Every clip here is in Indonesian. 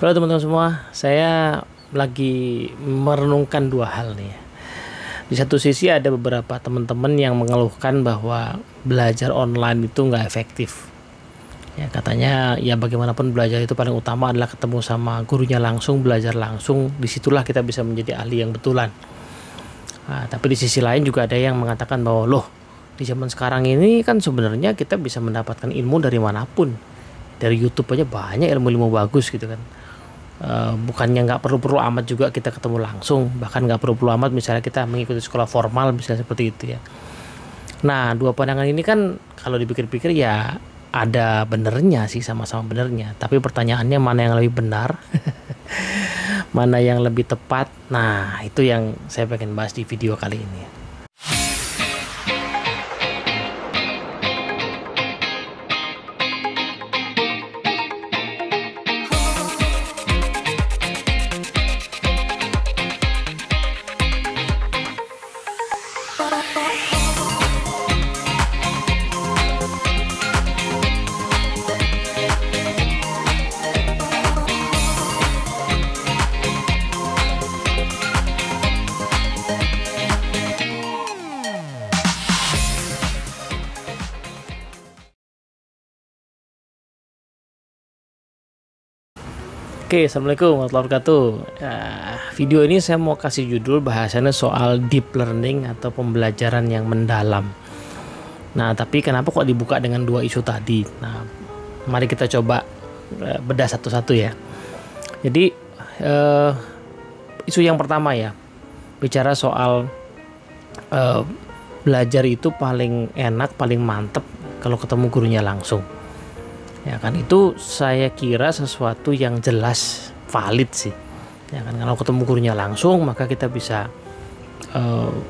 Halo teman-teman semua, saya lagi merenungkan dua hal nih. Di satu sisi ada beberapa teman-teman yang mengeluhkan bahwa belajar online itu nggak efektif. Ya katanya ya bagaimanapun belajar itu paling utama adalah ketemu sama gurunya langsung, belajar langsung. Disitulah kita bisa menjadi ahli yang betulan. Nah, tapi di sisi lain juga ada yang mengatakan bahwa loh di zaman sekarang ini kan sebenarnya kita bisa mendapatkan ilmu dari manapun. Dari YouTube aja banyak ilmu-ilmu bagus gitu kan. Bukannya nggak perlu amat juga kita ketemu langsung, bahkan nggak perlu amat misalnya kita mengikuti sekolah formal misalnya seperti itu ya. Nah, dua pandangan ini kan kalau dipikir-pikir ya ada benernya sih, sama-sama benernya, tapi pertanyaannya mana yang lebih benar mana yang lebih tepat. Nah, itu yang saya pengen bahas di video kali ini. Oke, assalamualaikum warahmatullahi wabarakatuh. Video ini saya mau kasih judul bahasannya soal deep learning atau pembelajaran yang mendalam. Nah, tapi kenapa kok dibuka dengan dua isu tadi? Nah, mari kita coba bedah satu-satu ya. Jadi isu yang pertama ya, bicara soal belajar itu paling enak, paling mantep kalau ketemu gurunya langsung. Ya kan, itu saya kira sesuatu yang jelas valid sih. Ya kan, kalau ketemu gurunya langsung maka kita bisa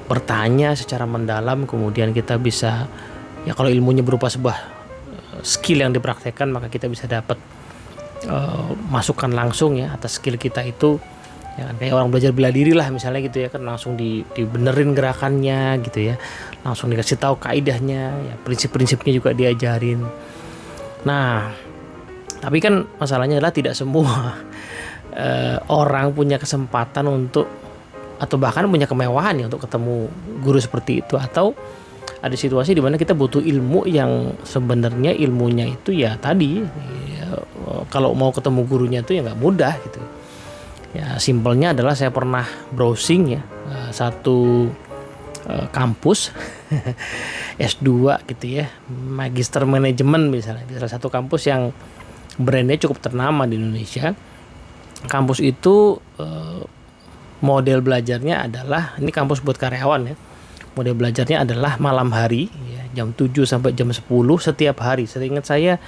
bertanya secara mendalam, kemudian kita bisa ya kalau ilmunya berupa sebuah skill yang dipraktekkan maka kita bisa dapat masukan langsung ya atas skill kita itu. Ya kan, kayak orang belajar bela diri lah misalnya gitu ya kan, langsung dibenerin gerakannya gitu ya, langsung dikasih tahu kaidahnya ya, prinsip-prinsipnya juga diajarin. Nah, tapi kan masalahnya adalah tidak semua orang punya kesempatan untuk, atau bahkan punya kemewahan ya untuk ketemu guru seperti itu, atau ada situasi di mana kita butuh ilmu yang sebenarnya ilmunya itu ya tadi ya, kalau mau ketemu gurunya itu ya nggak mudah gitu. Ya simpelnya adalah saya pernah browsing ya satu kampus S2 gitu ya, Magister Manajemen misalnya, di salah satu kampus yang brandnya cukup ternama di Indonesia. Kampus itu model belajarnya adalah, ini kampus buat karyawan ya, model belajarnya adalah malam hari ya, jam 7 sampai jam 10 setiap hari. Seingat saya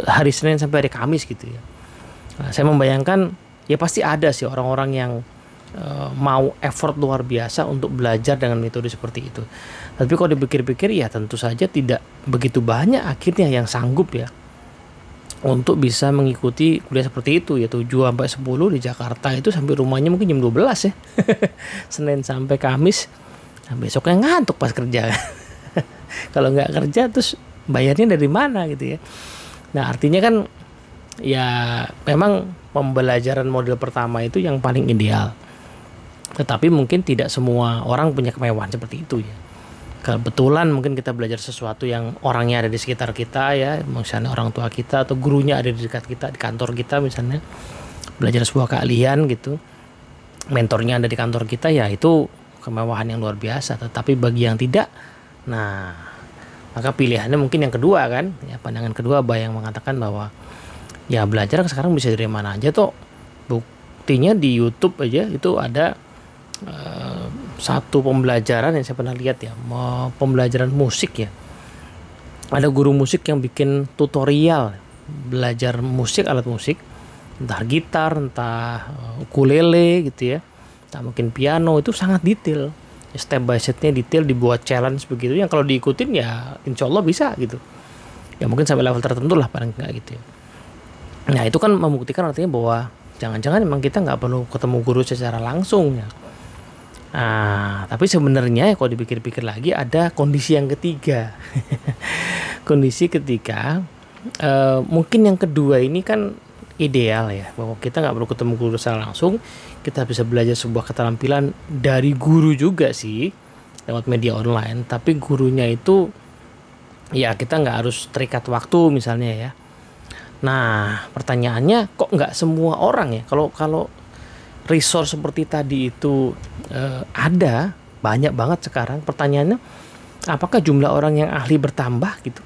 hari Senin sampai hari Kamis gitu ya. Nah, saya membayangkan ya pasti ada sih orang-orang yang mau effort luar biasa untuk belajar dengan metode seperti itu. Tapi kalau dipikir-pikir ya tentu saja tidak begitu banyak akhirnya yang sanggup ya untuk bisa mengikuti kuliah seperti itu ya, 7 sampai 10 di Jakarta itu sampai rumahnya mungkin jam 12 ya. Senin sampai Kamis. Nah, besoknya ngantuk pas kerja. Kalau nggak kerja terus bayarnya dari mana gitu ya. Nah, artinya kan ya memang pembelajaran model pertama itu yang paling ideal. Tetapi mungkin tidak semua orang punya kemewahan seperti itu ya. Kebetulan mungkin kita belajar sesuatu yang orangnya ada di sekitar kita ya, misalnya orang tua kita atau gurunya ada di dekat kita, di kantor kita misalnya, belajar sebuah keahlian gitu, mentornya ada di kantor kita ya, itu kemewahan yang luar biasa. Tetapi bagi yang tidak, nah maka pilihannya mungkin yang kedua kan ya, pandangan kedua yang mengatakan bahwa ya belajar sekarang bisa dari mana aja toh. Buktinya di YouTube aja itu ada satu pembelajaran yang saya pernah lihat ya, pembelajaran musik ya. Ada guru musik yang bikin tutorial belajar musik, alat musik, entah gitar, entah ukulele gitu ya, entah mungkin piano, itu sangat detail. Step by stepnya detail, dibuat challenge begitu yang kalau diikutin ya insya Allah bisa gitu. Ya mungkin sampai level tertentu lah paling enggak gitu ya. Nah itu kan membuktikan artinya bahwa jangan-jangan memang kita nggak perlu ketemu guru secara langsung ya. Nah, tapi sebenarnya kalau dipikir-pikir lagi ada kondisi yang ketiga. Kondisi ketika mungkin yang kedua ini kan ideal ya, bahwa kita nggak perlu ketemu guru secara langsung, kita bisa belajar sebuah keterampilan dari guru juga sih lewat media online, tapi gurunya itu ya kita nggak harus terikat waktu misalnya ya. Nah pertanyaannya, kok nggak semua orang ya, kalau resource seperti tadi itu ada banyak banget sekarang, pertanyaannya apakah jumlah orang yang ahli bertambah gitu?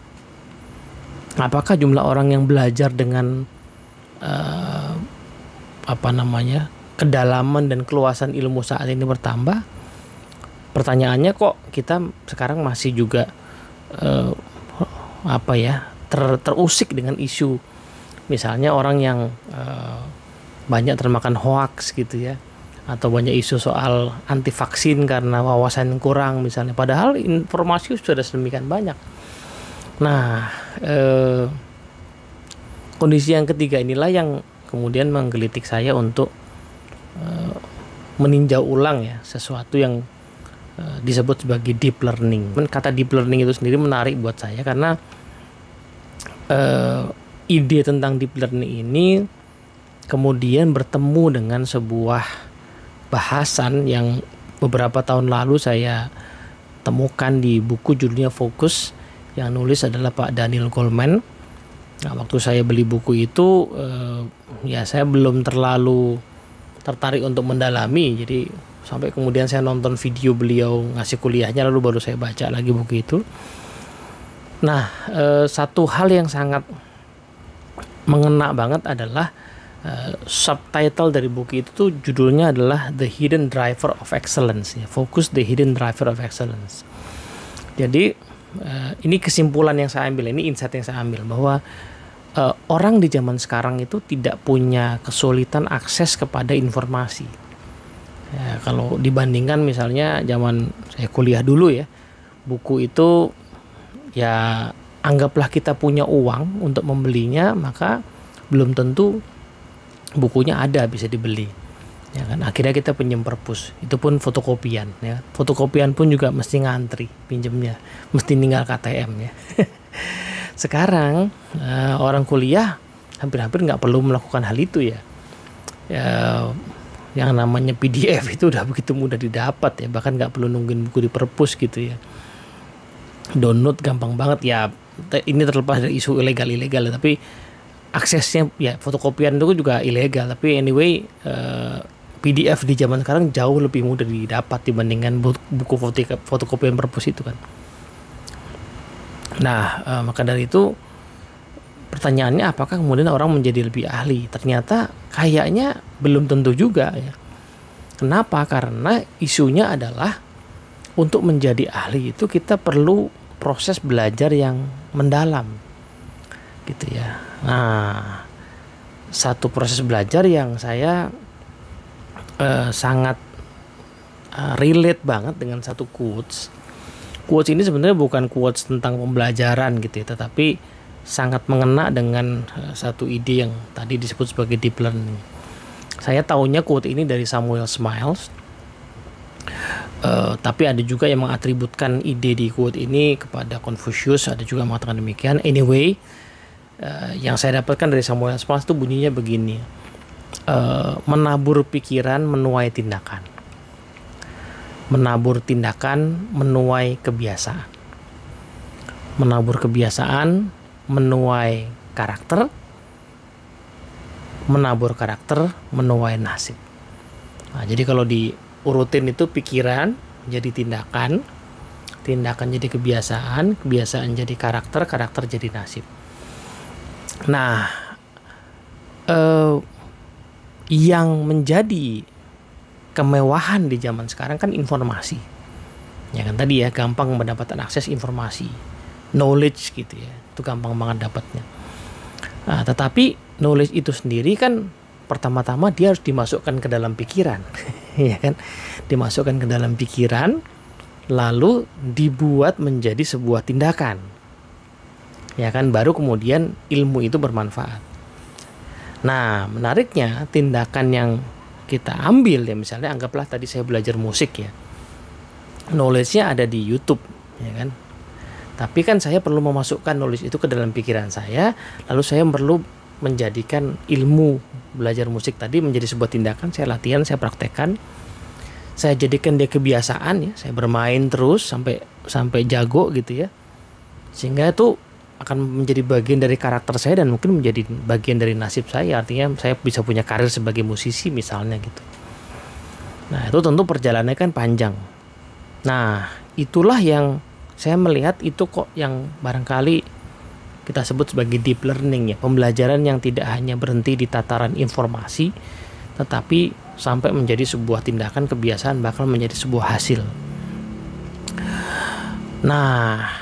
Apakah jumlah orang yang belajar dengan kedalaman dan keluasan ilmu saat ini bertambah? Pertanyaannya, kok kita sekarang masih juga terusik dengan isu, misalnya orang yang banyak termakan hoax gitu ya, atau banyak isu soal anti vaksin karena wawasan yang kurang misalnya, padahal informasi sudah sedemikian banyak. Nah kondisi yang ketiga inilah yang kemudian menggelitik saya untuk meninjau ulang ya sesuatu yang disebut sebagai deep learning. Kata deep learning itu sendiri menarik buat saya karena ide tentang deep learning ini kemudian bertemu dengan sebuah bahasan yang beberapa tahun lalu saya temukan di buku judulnya Focus, yang nulis adalah Pak Daniel Goleman. Nah, waktu saya beli buku itu ya saya belum terlalu tertarik untuk mendalami, jadi sampai kemudian saya nonton video beliau ngasih kuliahnya, lalu baru saya baca lagi buku itu. Nah satu hal yang sangat mengena banget adalah subtitle dari buku itu tuh judulnya adalah The Hidden Driver of Excellence ya, Focus The Hidden Driver of Excellence. Jadi ini kesimpulan yang saya ambil, ini insight yang saya ambil, bahwa orang di zaman sekarang itu tidak punya kesulitan akses kepada informasi ya, kalau dibandingkan misalnya zaman saya kuliah dulu ya, buku itu ya anggaplah kita punya uang untuk membelinya, maka belum tentu bukunya ada bisa dibeli ya kan. Akhirnya kita pinjam perpus, itu pun fotokopian ya, fotokopian pun juga mesti ngantri pinjemnya, mesti ninggal KTM ya. Sekarang orang kuliah hampir-hampir nggak perlu melakukan hal itu ya. Yang namanya PDF itu udah begitu mudah didapat ya, bahkan nggak perlu nungguin buku di perpus gitu ya, download gampang banget ya. Ini terlepas dari isu ilegal tapi aksesnya ya, fotokopian itu juga ilegal, tapi anyway PDF di zaman sekarang jauh lebih mudah didapat dibandingkan buku fotokopian perpus itu kan. Nah maka dari itu pertanyaannya, apakah kemudian orang menjadi lebih ahli? Ternyata kayaknya belum tentu juga ya. Kenapa? Karena isunya adalah untuk menjadi ahli itu kita perlu proses belajar yang mendalam gitu ya. Nah satu proses belajar yang saya sangat relate banget dengan satu quotes ini sebenarnya bukan quotes tentang pembelajaran gitu ya, tetapi sangat mengena dengan satu ide yang tadi disebut sebagai deep learning. Saya tahunya quote ini dari Samuel Smiles, tapi ada juga yang mengatributkan ide di quote ini kepada Confucius, ada juga yang mengatakan demikian. Anyway, yang saya dapatkan dari Samuel Smiles itu bunyinya begini: menabur pikiran menuai tindakan, menabur tindakan menuai kebiasaan, menabur kebiasaan menuai karakter, menabur karakter menuai nasib. Nah, jadi kalau diurutin itu pikiran jadi tindakan, tindakan jadi kebiasaan, kebiasaan jadi karakter, karakter jadi nasib. Nah yang menjadi kemewahan di zaman sekarang kan informasi ya kan, tadi ya gampang mendapatkan akses informasi, knowledge gitu ya, itu gampang banget dapatnya. Nah, tetapi knowledge itu sendiri kan pertama-tama dia harus dimasukkan ke dalam pikiran ya kan, dimasukkan ke dalam pikiran lalu dibuat menjadi sebuah tindakan ya kan, baru kemudian ilmu itu bermanfaat. Nah menariknya, tindakan yang kita ambil ya, misalnya anggaplah tadi saya belajar musik ya, knowledge-nya ada di YouTube ya kan, tapi kan saya perlu memasukkan knowledge itu ke dalam pikiran saya, lalu saya perlu menjadikan ilmu belajar musik tadi menjadi sebuah tindakan. Saya latihan, saya praktekkan, saya jadikan dia kebiasaan ya. Saya bermain terus sampai jago gitu ya, sehingga itu akan menjadi bagian dari karakter saya dan mungkin menjadi bagian dari nasib saya. Artinya saya bisa punya karir sebagai musisi misalnya gitu. Nah itu tentu perjalanannya kan panjang. Nah itulah yang saya melihat itu kok yang barangkali kita sebut sebagai deep learning ya, pembelajaran yang tidak hanya berhenti di tataran informasi, tetapi sampai menjadi sebuah tindakan, kebiasaan, bahkan menjadi sebuah hasil. Nah,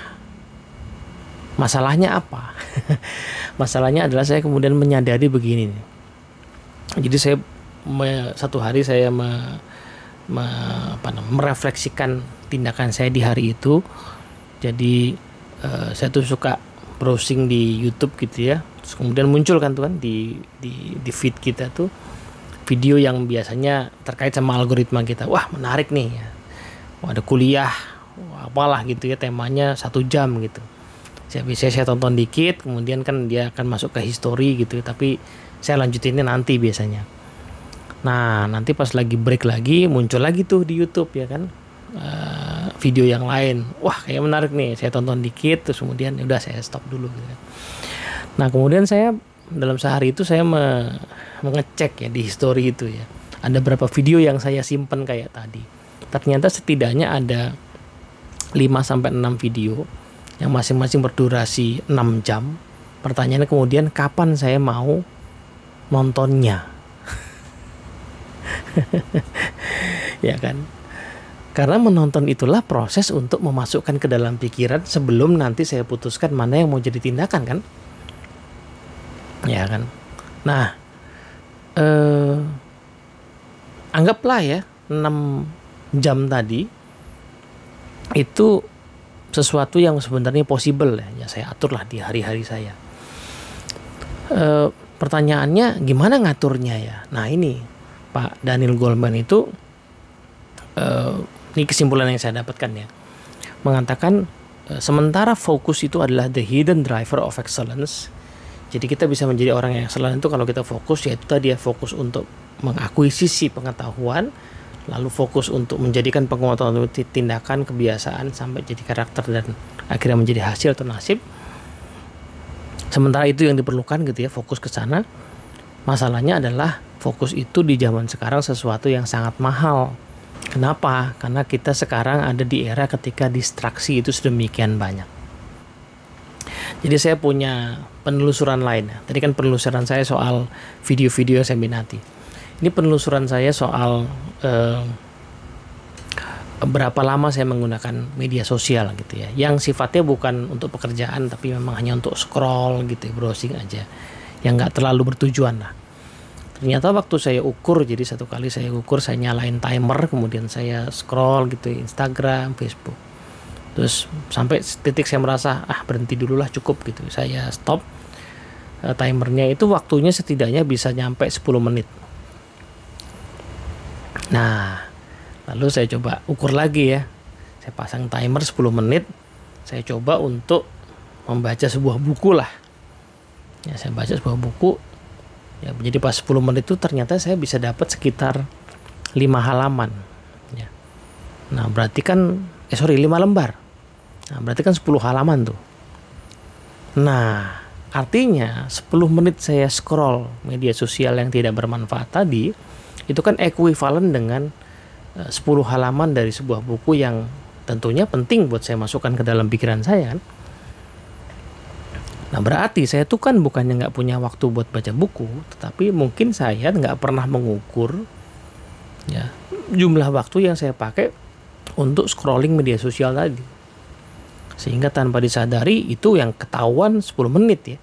masalahnya apa? Masalahnya adalah saya kemudian menyadari begini nih. Jadi saya satu hari saya merefleksikan tindakan saya di hari itu. Jadi saya tuh suka browsing di YouTube gitu ya. Terus kemudian muncul kan tuh kan di feed kita tuh video yang biasanya terkait sama algoritma kita. Wah menarik nih ya. Wah, ada kuliah, apalah gitu ya, temanya 1 jam gitu. Saya tonton dikit, kemudian kan dia akan masuk ke history gitu. Tapi saya lanjutinnya nanti biasanya. Nah nanti pas lagi break lagi muncul lagi tuh di YouTube ya kan, video yang lain. Wah kayak menarik nih, saya tonton dikit terus kemudian udah saya stop dulu gitu. Nah kemudian saya dalam sehari itu saya mengecek ya di history itu ya, ada berapa video yang saya simpen kayak tadi. Ternyata setidaknya ada 5-6 video yang masing-masing berdurasi 6 jam. Pertanyaannya kemudian kapan saya mau nontonnya? Ya kan? Karena menonton itulah proses untuk memasukkan ke dalam pikiran sebelum nanti saya putuskan mana yang mau jadi tindakan kan? Ya kan? Nah, anggaplah ya 6 jam tadi itu sesuatu yang sebenarnya possible ya saya aturlah di hari-hari saya. Pertanyaannya gimana ngaturnya ya? Nah ini Pak Daniel Goleman itu ini kesimpulan yang saya dapatkan ya, mengatakan sementara fokus itu adalah the hidden driver of excellence. Jadi kita bisa menjadi orang yang excellent itu kalau kita fokus, yaitu tadi ya, fokus untuk mengakuisisi pengetahuan, lalu fokus untuk menjadikan pengetahuan itu tindakan, kebiasaan, sampai jadi karakter dan akhirnya menjadi hasil atau nasib. Sementara itu yang diperlukan gitu ya, fokus ke sana. Masalahnya adalah fokus itu di zaman sekarang sesuatu yang sangat mahal. Kenapa? Karena kita sekarang ada di era ketika distraksi itu sedemikian banyak. Jadi saya punya penelusuran lain. Tadi kan penelusuran saya soal video-video yang saya minati. Ini penelusuran saya soal berapa lama saya menggunakan media sosial gitu ya, yang sifatnya bukan untuk pekerjaan tapi memang hanya untuk scroll gitu ya, browsing aja, yang nggak terlalu bertujuan lah. Ternyata waktu saya ukur, jadi satu kali saya ukur, saya nyalain timer, kemudian saya scroll gitu Instagram, Facebook, terus sampai titik saya merasa berhenti dulu lah, cukup gitu, saya stop timernya. Itu waktunya setidaknya bisa nyampe 10 menit. Nah lalu saya coba ukur lagi ya, saya pasang timer 10 menit, saya coba untuk membaca sebuah buku lah ya, saya baca sebuah buku ya, jadi pas 10 menit itu ternyata saya bisa dapat sekitar 5 halaman ya. Nah berarti kan 5 lembar. Nah berarti kan 10 halaman tuh. Nah artinya 10 menit saya scroll media sosial yang tidak bermanfaat tadi, itu kan ekuivalen dengan 10 halaman dari sebuah buku yang tentunya penting buat saya masukkan ke dalam pikiran saya kan. Nah berarti saya tuh kan bukannya nggak punya waktu buat baca buku, tetapi mungkin saya nggak pernah mengukur ya jumlah waktu yang saya pakai untuk scrolling media sosial tadi, sehingga tanpa disadari itu yang ketahuan 10 menit ya,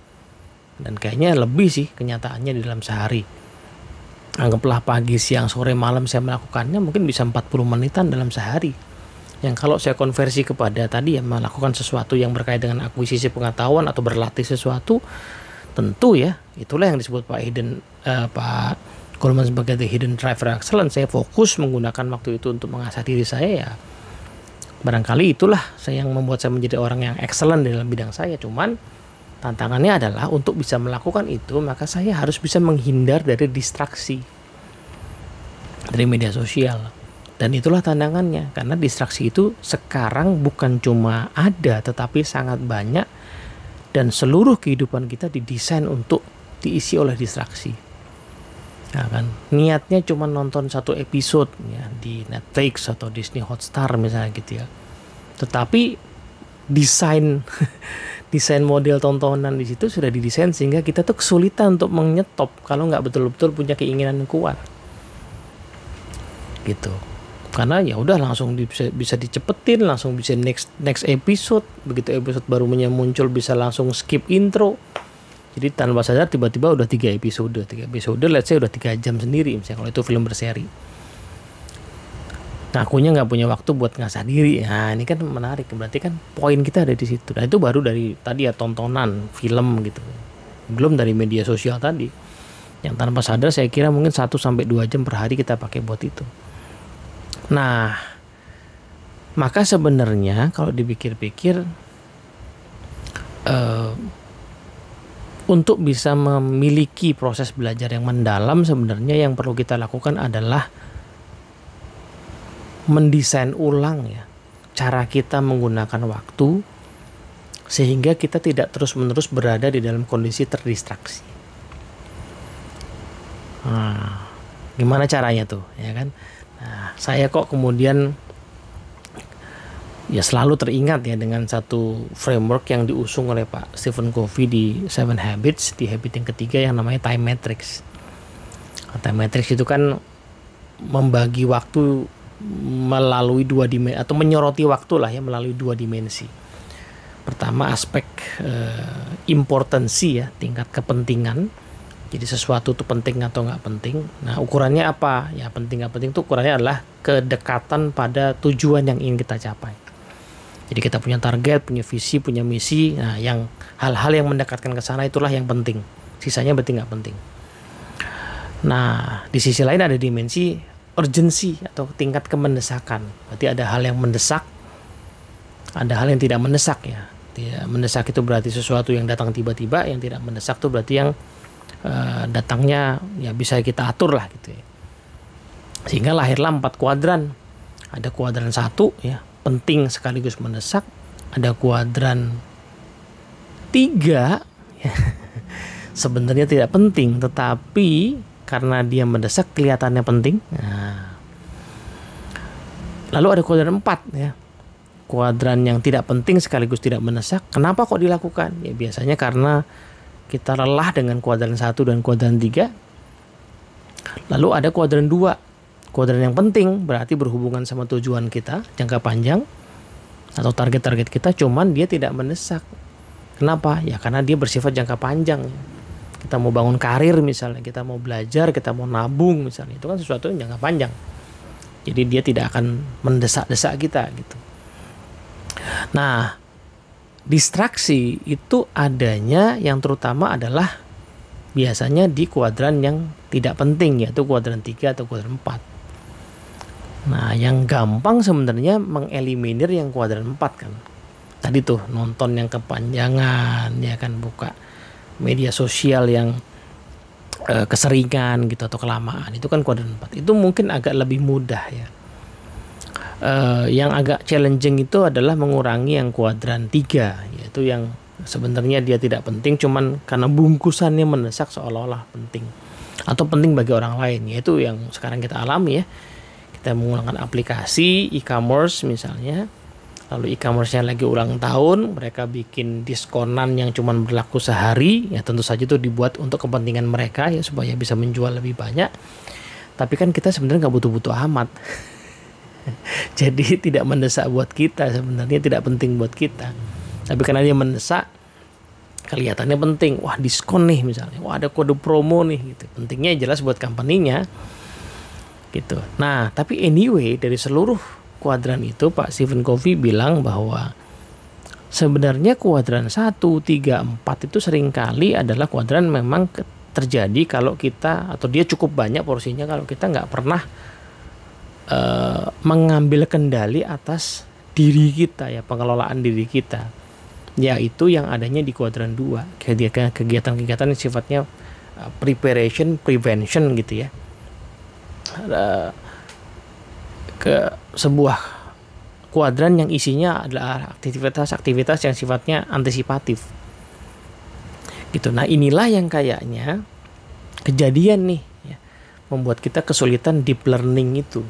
dan kayaknya lebih sih kenyataannya di dalam sehari. Anggaplah pagi, siang, sore, malam saya melakukannya, mungkin bisa 40 menitan dalam sehari. Yang kalau saya konversi kepada tadi ya, melakukan sesuatu yang berkait dengan akuisisi pengetahuan atau berlatih sesuatu, tentu ya itulah yang disebut Pak Goleman sebagai the hidden driver excellence. Saya fokus menggunakan waktu itu untuk mengasah diri saya ya, barangkali itulah yang membuat saya menjadi orang yang excellent dalam bidang saya. Cuman tantangannya adalah untuk bisa melakukan itu, maka saya harus bisa menghindar dari distraksi dari media sosial. Dan itulah tantangannya, karena distraksi itu sekarang bukan cuma ada, tetapi sangat banyak, dan seluruh kehidupan kita didesain untuk diisi oleh distraksi. Nah, kan niatnya cuma nonton satu episode ya di Netflix atau Disney Hotstar misalnya gitu ya, tetapi desain desain model tontonan di situ sudah didesain sehingga kita tuh kesulitan untuk menyetop kalau nggak betul-betul punya keinginan yang kuat gitu. Karena ya udah langsung bisa dicepetin, langsung bisa next episode, begitu episode barunya muncul bisa langsung skip intro. Jadi tanpa sadar tiba-tiba udah 3 episode let's say udah 3 jam sendiri misalnya kalau itu film berseri. Ngakunya nggak punya waktu buat ngasah diri. Nah ini kan menarik, berarti kan poin kita ada di situ. Nah itu baru dari tadi ya tontonan film gitu, belum dari media sosial tadi yang tanpa sadar saya kira mungkin 1-2 jam per hari kita pakai buat itu. Nah, maka sebenarnya kalau dipikir-pikir untuk bisa memiliki proses belajar yang mendalam, sebenarnya yang perlu kita lakukan adalah mendesain ulang ya cara kita menggunakan waktu sehingga kita tidak terus-menerus berada di dalam kondisi terdistraksi. Nah, gimana caranya tuh, ya kan? Nah, saya kok kemudian ya selalu teringat ya dengan satu framework yang diusung oleh Pak Stephen Covey di 7 Habits, di habit yang ketiga yang namanya time matrix. Time matrix itu kan membagi waktu melalui 2 dimensi atau menyoroti waktu lah ya melalui 2 dimensi. Pertama aspek importansi ya, tingkat kepentingan. Jadi sesuatu itu penting atau nggak penting. Nah ukurannya apa? Ya penting nggak penting itu ukurannya adalah kedekatan pada tujuan yang ingin kita capai. Jadi kita punya target, punya visi, punya misi. Nah yang hal-hal yang mendekatkan ke sana itulah yang penting. Sisanya berarti nggak penting. Nah di sisi lain ada dimensi urgensi atau tingkat kemendesakan. Berarti ada hal yang mendesak, ada hal yang tidak mendesak ya. Tidak mendesak itu berarti sesuatu yang datang tiba-tiba, yang tidak mendesak itu berarti yang datangnya ya bisa kita atur lah gitu ya. Sehingga lahirlah 4 kuadran. Ada kuadran 1 ya, penting sekaligus mendesak. Ada kuadran 3 ya, sebenarnya tidak penting tetapi karena dia mendesak kelihatannya penting. Nah, lalu ada kuadran 4 ya. Kuadran yang tidak penting sekaligus tidak mendesak. Kenapa kok dilakukan? Ya biasanya karena kita lelah dengan kuadran 1 dan kuadran 3. Lalu ada kuadran 2. Kuadran yang penting berarti berhubungan sama tujuan kita jangka panjang atau target-target kita, cuman dia tidak mendesak. Kenapa? Ya karena dia bersifat jangka panjang. Kita mau bangun karir misalnya, kita mau belajar, kita mau nabung misalnya, itu kan sesuatu yang jangka panjang. Jadi dia tidak akan mendesak-desak kita gitu. Nah, distraksi itu adanya yang terutama adalah biasanya di kuadran yang tidak penting, yaitu kuadran 3 atau kuadran 4. Nah yang gampang sebenarnya mengeliminir yang kuadran 4 kan. Tadi tuh nonton yang kepanjangan ya kan, buka media sosial yang keseringan gitu atau kelamaan, itu kan kuadran 4. Itu mungkin agak lebih mudah ya. Yang agak challenging itu adalah mengurangi yang kuadran 3, yaitu yang sebenarnya dia tidak penting, cuman karena bungkusannya mendesak seolah-olah penting atau penting bagi orang lain, yaitu yang sekarang kita alami ya. Kita menggunakan aplikasi e-commerce misalnya, lalu e-commerce-nya lagi ulang tahun, mereka bikin diskonan yang cuman berlaku sehari, ya tentu saja itu dibuat untuk kepentingan mereka ya supaya bisa menjual lebih banyak. Tapi kan kita sebenarnya nggak butuh-butuh amat. Jadi tidak mendesak buat kita, sebenarnya tidak penting buat kita. Tapi karena dia mendesak, kelihatannya penting. Wah diskon nih misalnya, wah ada kode promo nih gitu. Pentingnya jelas buat company-nya gitu. Nah tapi anyway dari seluruh kuadran itu Pak Stephen Covey bilang bahwa sebenarnya kuadran 1, 3, 4 itu seringkali adalah kuadran memang terjadi kalau kita, atau dia cukup banyak porsinya kalau kita nggak pernah mengambil kendali atas diri kita ya, pengelolaan diri kita. yaitu yang adanya di kuadran 2, kegiatan-kegiatan yang sifatnya preparation, prevention gitu ya, ke sebuah kuadran yang isinya adalah aktivitas-aktivitas yang sifatnya antisipatif gitu. Nah inilah yang kayaknya kejadian nih ya, membuat kita kesulitan deep learning itu.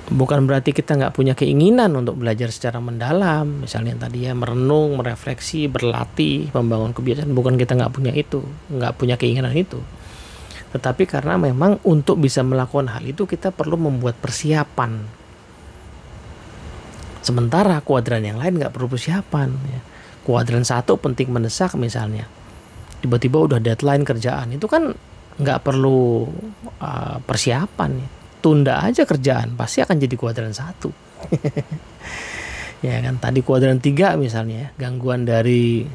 Bukan berarti kita nggak punya keinginan untuk belajar secara mendalam, misalnya tadi ya, merenung, merefleksi, berlatih, membangun kebiasaan. Bukan kita nggak punya itu, nggak punya keinginan itu. Tetapi karena memang untuk bisa melakukan hal itu kita perlu membuat persiapan. Sementara kuadran yang lain nggak perlu persiapan. Ya. Kuadran 1 penting mendesak misalnya, tiba-tiba udah deadline kerjaan, itu kan nggak perlu persiapan ya. Tunda aja kerjaan, pasti akan jadi kuadran 1. Ya kan, tadi kuadran 3 misalnya, gangguan dari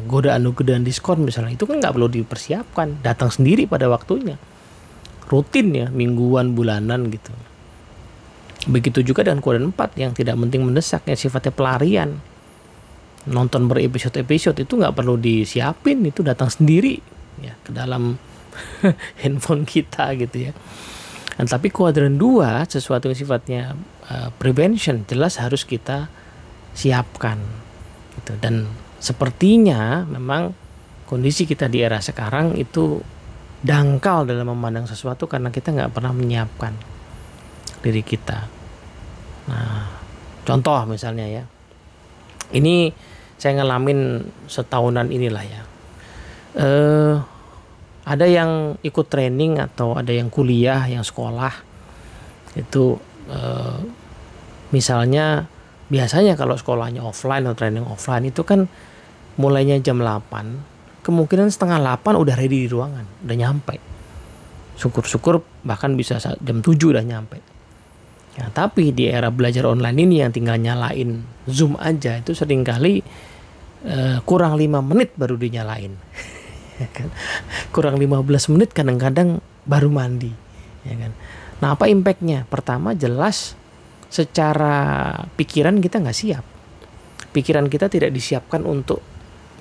godaan diskon misalnya, itu kan nggak perlu dipersiapkan, datang sendiri pada waktunya, rutin ya, mingguan, bulanan gitu. Begitu juga dengan kuadran 4 yang tidak penting mendesak, yang sifatnya pelarian, nonton berepisode-episode, itu nggak perlu disiapin, itu datang sendiri ya ke dalam handphone kita gitu ya. Nah, tapi kuadran 2 sesuatu yang sifatnya prevention jelas harus kita siapkan gitu. Dan sepertinya memang kondisi kita di era sekarang itu dangkal dalam memandang sesuatu karena kita nggak pernah menyiapkan diri kita. Nah, contoh misalnya ya, ini saya ngalamin setahunan inilah ya. Ada yang ikut training atau ada yang kuliah, yang sekolah itu misalnya biasanya kalau sekolahnya offline atau training offline itu kan mulainya jam 8, kemungkinan setengah 8 udah ready di ruangan, udah nyampe. Syukur-syukur bahkan bisa jam 7 udah nyampe. Ya, tapi di era belajar online ini yang tinggal nyalain Zoom aja itu seringkali kurang 5 menit baru dinyalain. Kurang 15 menit kadang-kadang baru mandi ya kan. Nah apa impactnya? Pertama jelas secara pikiran kita nggak siap, pikiran kita tidak disiapkan untuk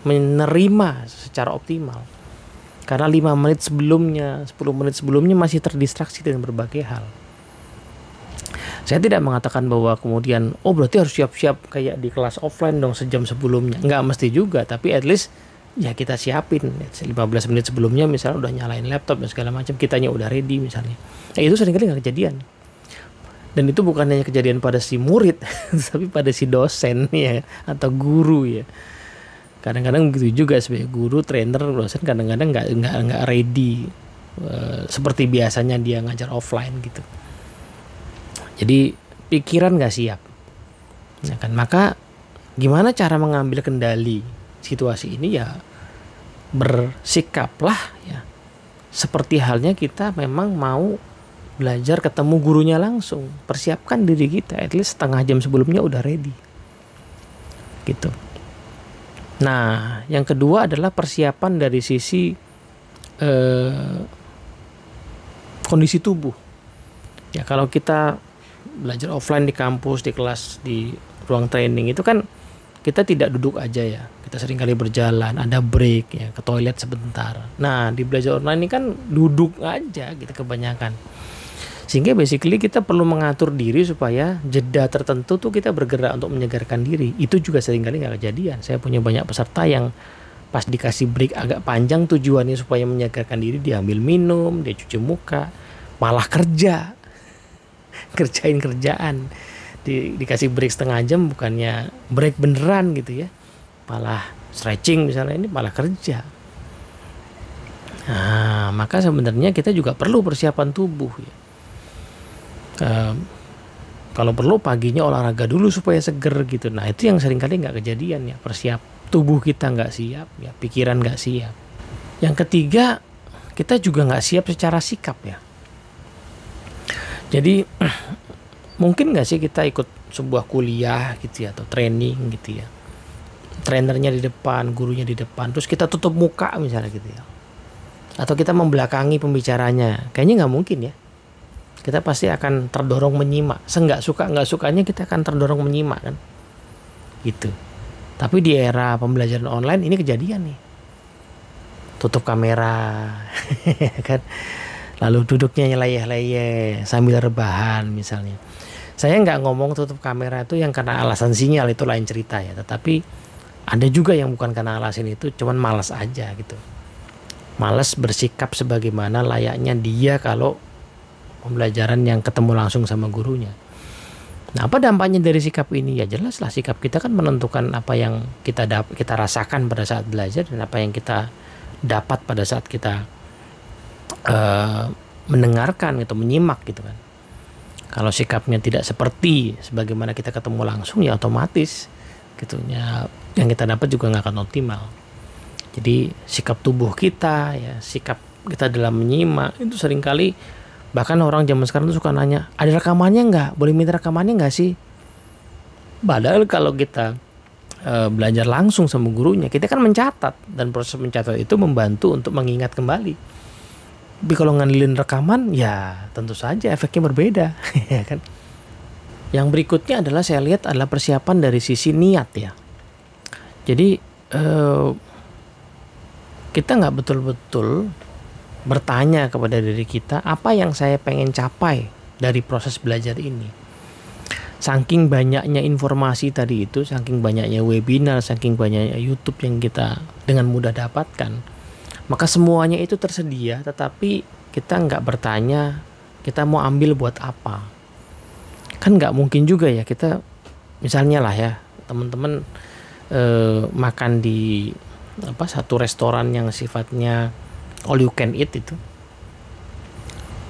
menerima secara optimal karena 5 menit sebelumnya, 10 menit sebelumnya masih terdistraksi dengan berbagai hal. Saya tidak mengatakan bahwa kemudian berarti harus siap-siap kayak di kelas offline dong sejam sebelumnya, nggak mesti juga, tapi at least ya kita siapin 15 menit sebelumnya misalnya udah nyalain laptop dan segala macam, kitanya udah ready misalnya. Itu seringkali nggak kejadian. Dan itu bukan hanya kejadian pada si murid tapi pada si dosen ya atau guru ya. Kadang-kadang begitu juga sebagai guru, trainer, dosen kadang-kadang nggak ready seperti biasanya dia ngajar offline gitu. Jadi pikiran nggak siap. Ya kan, maka gimana cara mengambil kendali situasi ini? Ya bersikaplah ya seperti halnya kita memang mau belajar ketemu gurunya langsung. Persiapkan diri kita at least setengah jam sebelumnya udah ready gitu. Nah yang kedua adalah persiapan dari sisi kondisi tubuh ya. Kalau kita belajar offline di kampus, di kelas, di ruang training itu kan kita tidak duduk aja ya, kita seringkali berjalan, ada break ya, ke toilet sebentar. Nah di belajar online ini kan duduk aja gitu kebanyakan, sehingga basically kita perlu mengatur diri supaya jeda tertentu tuh kita bergerak untuk menyegarkan diri. Itu juga seringkali nggak kejadian. Saya punya banyak peserta yang pas dikasih break agak panjang tujuannya supaya menyegarkan diri, dia ambil minum, dia cuci muka, malah kerjain kerjaan. Dikasih break setengah jam bukannya break beneran gitu ya, malah stretching misalnya, ini malah kerja. Nah maka sebenarnya kita juga perlu persiapan tubuh ya. Kalau perlu paginya olahraga dulu supaya seger gitu. Nah itu yang seringkali nggak kejadian ya, tubuh kita nggak siap ya, pikiran nggak siap. Yang ketiga, kita juga nggak siap secara sikap ya. Jadi mungkin nggak sih kita ikut sebuah kuliah gitu ya, atau training gitu ya, trainernya di depan, gurunya di depan, terus kita tutup muka misalnya gitu ya, atau kita membelakangi pembicaranya, kayaknya nggak mungkin ya. Kita pasti akan terdorong menyimak, nggak sukanya kita akan terdorong menyimak kan gitu. Tapi di era pembelajaran online ini kejadian nih. Tutup kamera, kan. Lalu duduknya leyeh-leyeh sambil rebahan misalnya. Saya nggak ngomong tutup kamera itu yang karena alasan sinyal, itu lain cerita ya. Tetapi ada juga yang bukan karena alasan itu, cuman malas aja gitu. Malas bersikap sebagaimana layaknya dia kalau pembelajaran yang ketemu langsung sama gurunya. Nah, apa dampaknya dari sikap ini? Ya jelas lah, sikap kita kan menentukan apa yang kita rasakan pada saat belajar dan apa yang kita dapat pada saat kita mendengarkan gitu, menyimak gitu kan. Kalau sikapnya tidak seperti sebagaimana kita ketemu langsung, ya otomatis gitu ya, yang kita dapat juga nggak akan optimal. Jadi sikap tubuh kita ya, sikap kita dalam menyimak itu seringkali, bahkan orang zaman sekarang tuh suka nanya, ada rekamannya nggak? Boleh minta rekamannya nggak sih? Padahal kalau kita belajar langsung sama gurunya, kita kan mencatat, dan proses mencatat itu membantu untuk mengingat kembali. Tapi kalau ngandelin rekaman, ya tentu saja efeknya berbeda, ya kan? Yang berikutnya adalah saya lihat adalah persiapan dari sisi niat ya. Jadi kita nggak betul-betul bertanya kepada diri kita, apa yang saya pengen capai dari proses belajar ini. Saking banyaknya informasi tadi itu, saking banyaknya webinar, saking banyaknya YouTube yang kita dengan mudah dapatkan, maka semuanya itu tersedia, tetapi kita nggak bertanya kita mau ambil buat apa. Kan nggak mungkin juga ya kita, misalnya lah ya teman-teman makan di satu restoran yang sifatnya all you can eat itu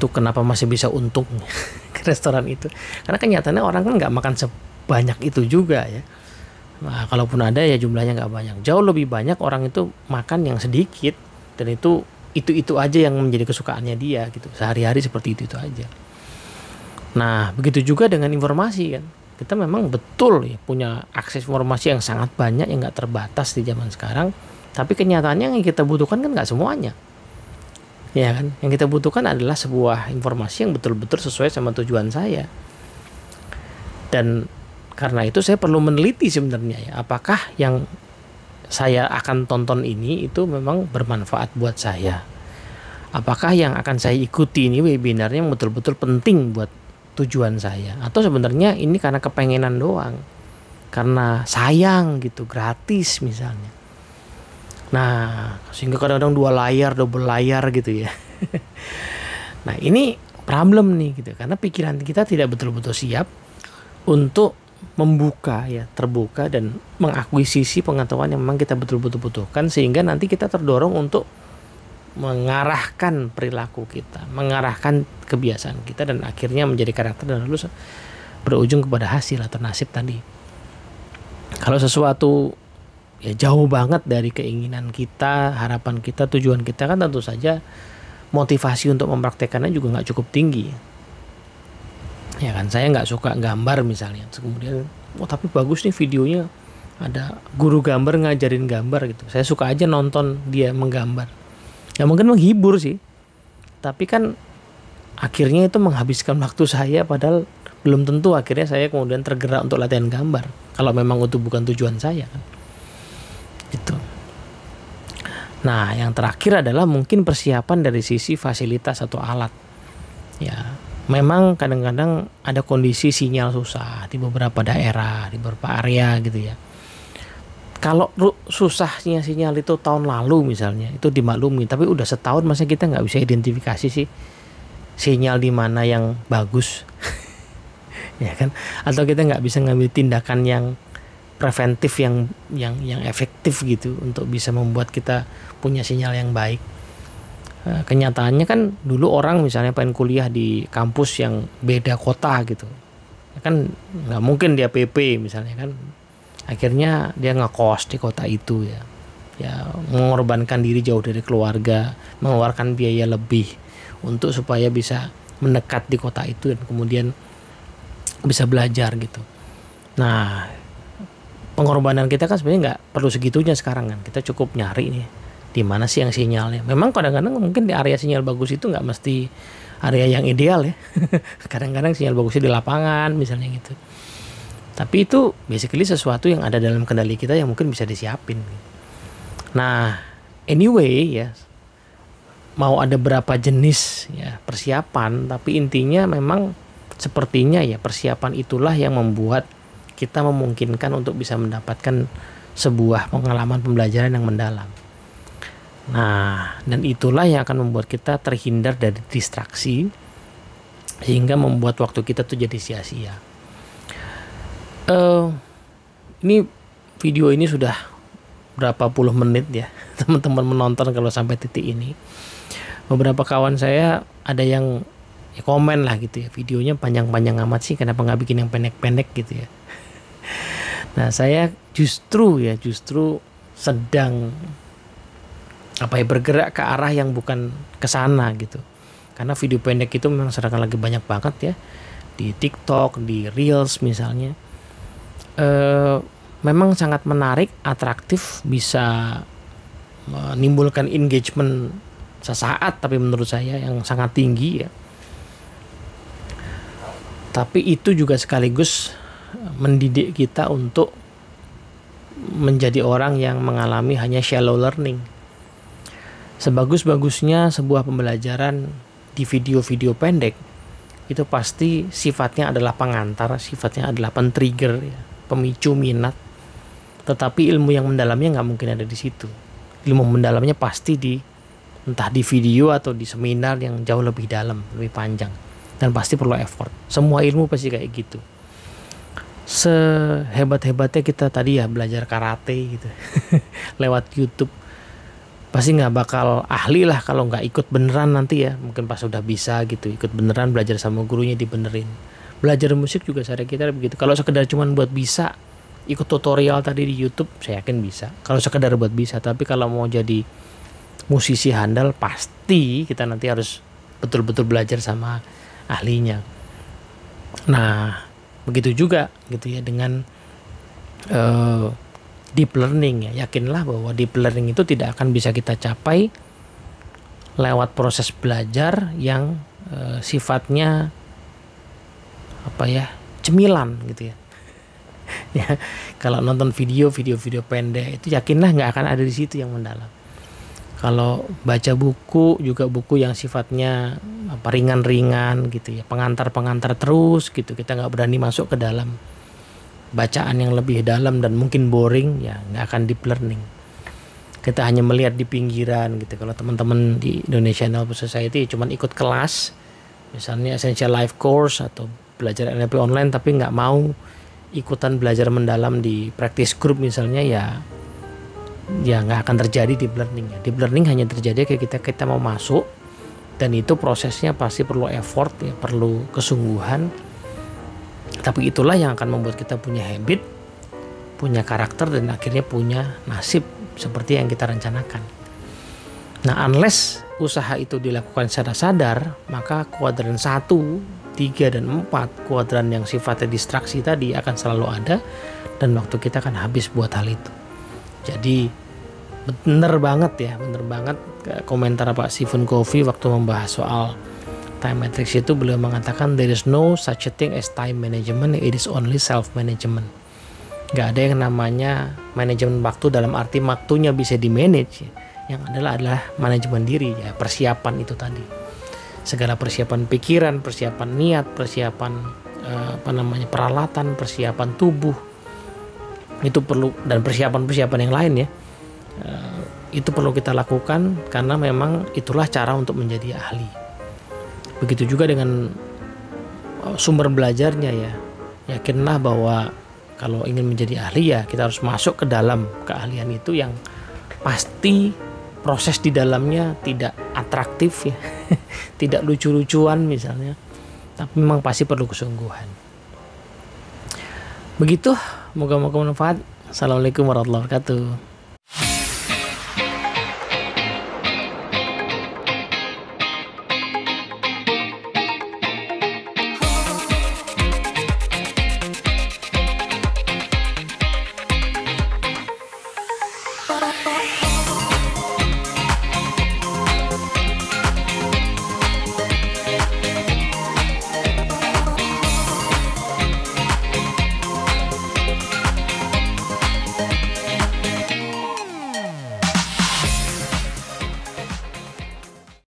kenapa masih bisa untung ke restoran itu? Karena kenyataannya orang kan nggak makan sebanyak itu juga ya. Nah, kalaupun ada ya jumlahnya nggak banyak. Jauh lebih banyak orang itu makan yang sedikit, dan itu aja yang menjadi kesukaannya dia gitu. Sehari-hari seperti itu aja. Nah, begitu juga dengan informasi kan. Kita memang betul ya punya akses informasi yang sangat banyak, yang nggak terbatas di zaman sekarang. Tapi kenyataannya yang kita butuhkan kan nggak semuanya. Ya kan, yang kita butuhkan adalah sebuah informasi yang betul-betul sesuai sama tujuan saya. Dan karena itu saya perlu meneliti sebenarnya ya, apakah yang saya akan tonton ini itu memang bermanfaat buat saya. Apakah yang akan saya ikuti ini webinarnya yang betul-betul penting buat tujuan saya, atau sebenarnya ini karena kepengenan doang, karena sayang gitu, gratis misalnya. Nah, sehingga kadang-kadang double layar gitu ya. Nah, ini problem nih gitu, karena pikiran kita tidak betul-betul siap untuk membuka ya, terbuka dan mengakuisisi pengetahuan yang memang kita betul-betul butuhkan, sehingga nanti kita terdorong untuk mengarahkan perilaku kita, mengarahkan kebiasaan kita, dan akhirnya menjadi karakter dan lalu berujung kepada hasil atau nasib tadi. Kalau sesuatu ya jauh banget dari keinginan kita, harapan kita, tujuan kita, kan tentu saja motivasi untuk mempraktekannya juga nggak cukup tinggi. Ya kan, saya nggak suka gambar misalnya, kemudian tapi bagus nih videonya, ada guru gambar ngajarin gambar gitu, saya suka aja nonton dia menggambar. Ya mungkin menghibur sih, tapi kan akhirnya itu menghabiskan waktu saya, padahal belum tentu akhirnya saya kemudian tergerak untuk latihan gambar kalau memang itu bukan tujuan saya kan. Gitu. Nah, yang terakhir adalah mungkin persiapan dari sisi fasilitas atau alat. Ya, memang kadang-kadang ada kondisi sinyal susah di beberapa daerah, di beberapa area gitu ya. Kalau susahnya sinyal itu tahun lalu misalnya, itu dimaklumi, tapi udah setahun masa kita nggak bisa identifikasi sih sinyal di mana yang bagus, ya kan? Atau kita nggak bisa ngambil tindakan yang preventif, yang efektif gitu untuk bisa membuat kita punya sinyal yang baik. Kenyataannya kan dulu orang misalnya pengen kuliah di kampus yang beda kota gitu, ya kan nggak mungkin dia PP misalnya kan, akhirnya dia ngekos di kota itu ya mengorbankan diri jauh dari keluarga, mengeluarkan biaya lebih untuk supaya bisa mendekat di kota itu dan kemudian bisa belajar gitu. Nah, pengorbanan kita kan sebenarnya nggak perlu segitunya sekarang kan. Kita cukup nyari nih di mana sih yang sinyalnya. Memang kadang-kadang mungkin di area sinyal bagus itu nggak mesti area yang ideal ya. Kadang-kadang sinyal bagusnya di lapangan misalnya gitu. Tapi itu basically sesuatu yang ada dalam kendali kita yang mungkin bisa disiapin. Nah, anyway ya, mau ada berapa jenis ya persiapan, tapi intinya memang sepertinya ya persiapan itulah yang membuat kita memungkinkan untuk bisa mendapatkan sebuah pengalaman pembelajaran yang mendalam. Nah, dan itulah yang akan membuat kita terhindar dari distraksi sehingga membuat waktu kita tuh jadi sia-sia. Ini video ini sudah berapa puluh menit ya teman-teman menonton kalau sampai titik ini. Beberapa kawan saya ada yang ya komen lah gitu ya, videonya panjang-panjang amat sih, kenapa nggak bikin yang pendek-pendek gitu ya. Nah, saya justru sedang bergerak ke arah yang bukan ke sana gitu. Karena video pendek itu memang sekarang lagi banyak banget ya di TikTok, di Reels misalnya. Memang sangat menarik, atraktif, bisa menimbulkan engagement sesaat, tapi menurut saya yang sangat tinggi ya. Tapi itu juga sekaligus mendidik kita untuk menjadi orang yang mengalami hanya shallow learning. Sebagus-bagusnya sebuah pembelajaran di video-video pendek, itu pasti sifatnya adalah pengantar, sifatnya adalah pen-trigger ya, pemicu minat. Tetapi ilmu yang mendalamnya nggak mungkin ada di situ. Ilmu mendalamnya pasti entah di video atau di seminar yang jauh lebih dalam, lebih panjang, dan pasti perlu effort. Semua ilmu pasti kayak gitu. Sehebat-hebatnya kita tadi ya belajar karate gitu lewat YouTube, pasti nggak bakal ahli lah kalau nggak ikut beneran nanti ya. Mungkin pas udah bisa gitu, ikut beneran, belajar sama gurunya, dibenerin. Belajar musik juga saya kira begitu. Kalau sekedar cuman buat bisa, ikut tutorial tadi di YouTube, saya yakin bisa. Kalau sekedar buat bisa, tapi kalau mau jadi musisi handal, pasti kita nanti harus betul-betul belajar sama ahlinya. Nah, begitu juga gitu ya dengan deep learning ya. Yakinlah bahwa deep learning itu tidak akan bisa kita capai lewat proses belajar yang sifatnya cemilan gitu ya. Ya, kalau nonton video pendek itu yakinlah nggak akan ada di situ yang mendalam. Kalau baca buku juga buku yang sifatnya ringan-ringan gitu ya, pengantar terus gitu, kita nggak berani masuk ke dalam bacaan yang lebih dalam dan mungkin boring ya, nggak akan deep learning. Kita hanya melihat di pinggiran gitu. Kalau teman-teman di Indonesia NLP Society cuman ikut kelas, misalnya Essential Life Course atau belajar NLP online, tapi nggak mau ikutan belajar mendalam di practice group misalnya, ya nggak akan terjadi deep learning ya. Deep learning hanya terjadi ketika kita mau masuk, dan itu prosesnya pasti perlu effort ya, perlu kesungguhan. Tapi itulah yang akan membuat kita punya habit, punya karakter, dan akhirnya punya nasib seperti yang kita rencanakan. Nah, unless usaha itu dilakukan secara sadar, maka kuadran 1, 3, dan 4, kuadran yang sifatnya distraksi tadi akan selalu ada, dan waktu kita akan habis buat hal itu. Jadi bener banget komentar Pak Stephen Covey waktu membahas soal time matrix itu. Beliau mengatakan there is no such a thing as time management, it is only self management. Gak ada yang namanya manajemen waktu dalam arti waktunya bisa di manage ya. Yang adalah manajemen diri ya, persiapan itu tadi. Segala persiapan pikiran, persiapan niat, persiapan peralatan, persiapan tubuh itu perlu, dan persiapan yang lain ya, itu perlu kita lakukan karena memang itulah cara untuk menjadi ahli. Begitu juga dengan sumber belajarnya ya. Yakinlah bahwa kalau ingin menjadi ahli ya kita harus masuk ke dalam keahlian itu yang pasti proses di dalamnya tidak atraktif ya tidak lucu-lucuan misalnya, tapi memang pasti perlu kesungguhan. Begitu, moga-moga bermanfaat. Assalamualaikum warahmatullahi wabarakatuh.